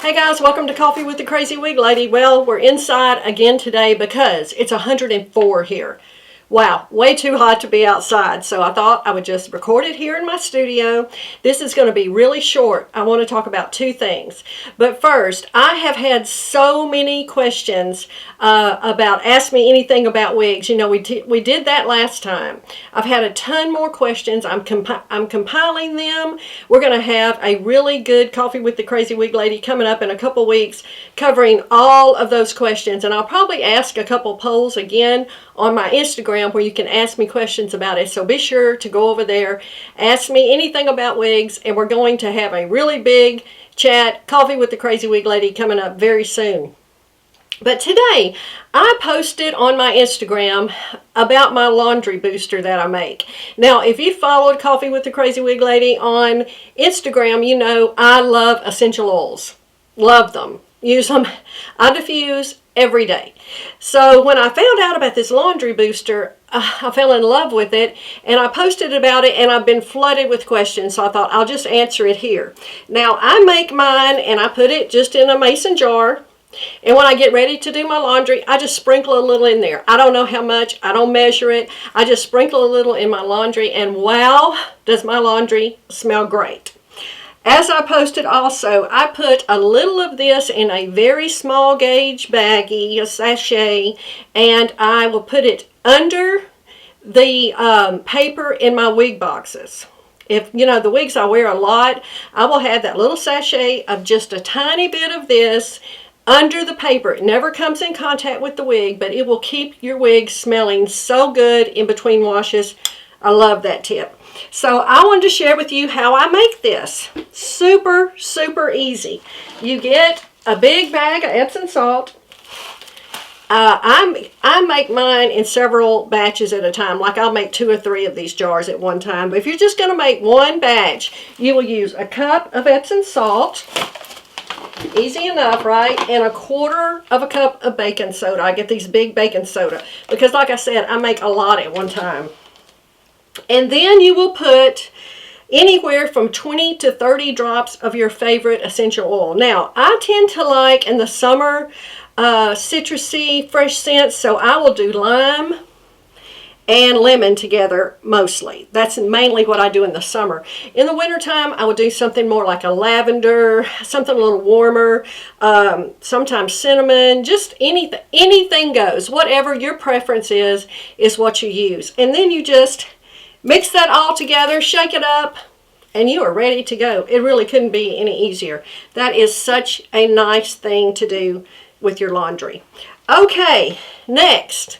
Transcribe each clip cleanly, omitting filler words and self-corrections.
Hey guys, welcome to Coffee with the Crazy Wig Lady. Well, we're inside again today because it's 104 here. Wow, way too hot to be outside, so I thought I would just record it here in my studio. This is going to be really short. I want to talk about two things. But first, I have had so many questions about Ask Me Anything About Wigs. You know, we did that last time. I've had a ton more questions. I'm compiling them. We're going to have a really good Coffee with the Crazy Wig Lady coming up in a couple weeks covering all of those questions. And I'll probably ask a couple polls again on my Instagram where you can ask me questions about it. So be sure to go over there, ask me anything about wigs, and we're going to have a really big chat, Coffee with the Crazy Wig Lady, coming up very soon. But today, I posted on my Instagram about my laundry booster that I make. Now, if you followed Coffee with the Crazy Wig Lady on Instagram, you know I love essential oils. Love them. Use them. I diffuse every day. So when I found out about this laundry booster, I fell in love with it, and I posted about it, and I've been flooded with questions, so I thought I'll just answer it here. Now, I make mine, and I put it just in a mason jar, and when I get ready to do my laundry, I just sprinkle a little in there. I don't know how much. I don't measure it. I just sprinkle a little in my laundry, and wow, does my laundry smell great. As I posted also, I put a little of this in a very small gauge baggie, a sachet, and I will put it under the paper in my wig boxes. If, you know, the wigs I wear a lot, I will have that little sachet of just a tiny bit of this under the paper. It never comes in contact with the wig, but it will keep your wig smelling so good in between washes. I love that tip. So I wanted to share with you how I make this. Super, super easy. You get a big bag of Epsom salt. I make mine in several batches at a time. Like I'll make 2 or 3 of these jars at one time. But if you're just going to make one batch, you will use a cup of Epsom salt. Easy enough, right? And 1/4 of a cup of baking soda. I get these big baking soda because, like I said, I make a lot at one time. And then you will put anywhere from 20 to 30 drops of your favorite essential oil. Now, I tend to like in the summer citrusy, fresh scents, so I will do lime and lemon together mostly. That's mainly what I do in the summer. In the wintertime, I will do something more like a lavender, something a little warmer, sometimes cinnamon, just anything goes. Whatever your preference is what you use. And then you just mix that all together, shake it up, and you are ready to go. It really couldn't be any easier. That is such a nice thing to do with your laundry. Okay, next.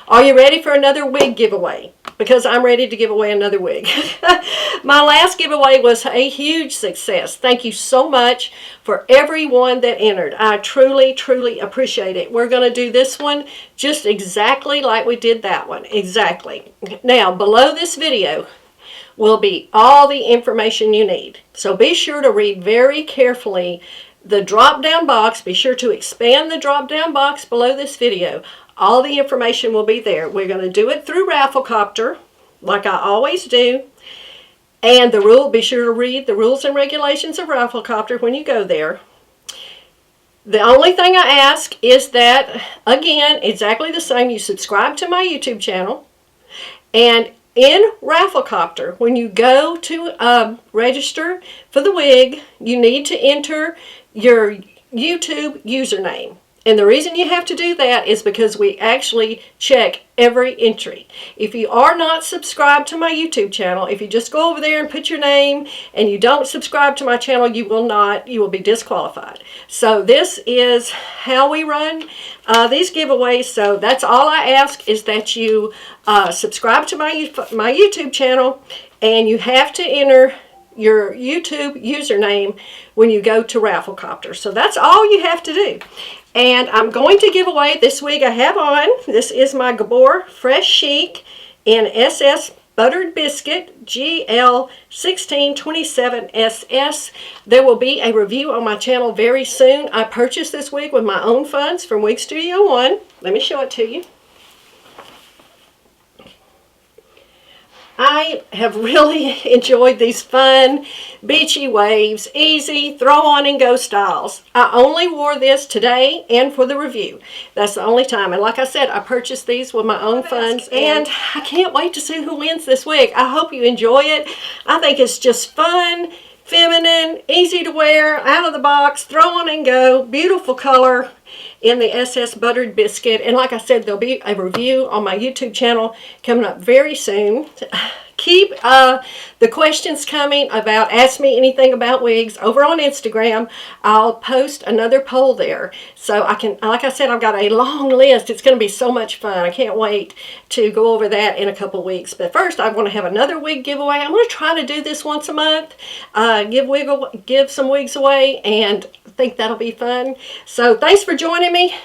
Are you ready for another wig giveaway? Because I'm ready to give away another wig. My last giveaway was a huge success. Thank you so much for everyone that entered. I truly, truly appreciate it. We're going to do this one just exactly like we did that one. Exactly. Now, below this video will be all the information you need. So be sure to read very carefully the drop-down box. Be sure to expand the drop-down box below this video. All the information will be there. We're going to do it through Rafflecopter, like I always do. And be sure to read the rules and regulations of Rafflecopter when you go there. The only thing I ask is that, again, exactly the same, you subscribe to my YouTube channel. And in Rafflecopter, when you go to register for the wig, you need to enter your YouTube username. And the reason you have to do that is because we actually check every entry. If you are not subscribed to my YouTube channel, if you just go over there and put your name and you don't subscribe to my channel, you will be disqualified. So this is how we run these giveaways. So that's all I ask is that you subscribe to my YouTube channel, and you have to enter your YouTube username when you go to Rafflecopter. So that's all you have to do. And I'm going to give away this wig I have on. This is my Gabor Fresh Chic in SS Buttered Biscuit GL1627SS. There will be a review on my channel very soon. I purchased this wig with my own funds from Wig Studio One. Let me show it to you. I have really enjoyed these fun, beachy waves, easy, throw on and go styles. I only wore this today and for the review. That's the only time. And like I said, I purchased these with my own funds. And I can't wait to see who wins this wig. I hope you enjoy it. I think it's just fun, feminine, easy to wear, out of the box, throw on and go, beautiful color in the SS Buttered Biscuit. And like I said, there'll be a review on my YouTube channel coming up very soon. Keep the questions coming about Ask Me Anything About Wigs over on Instagram. I'll post another poll there. So I can, like I said, I've got a long list. It's going to be so much fun. I can't wait to go over that in a couple weeks. But first, I want to have another wig giveaway. I'm going to try to do this once a month. Give some wigs away, and I think that'll be fun. So thanks for joining me.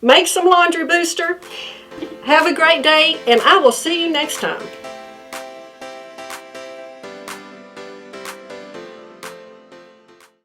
Make some laundry, booster. Have a great day, and I will see you next time.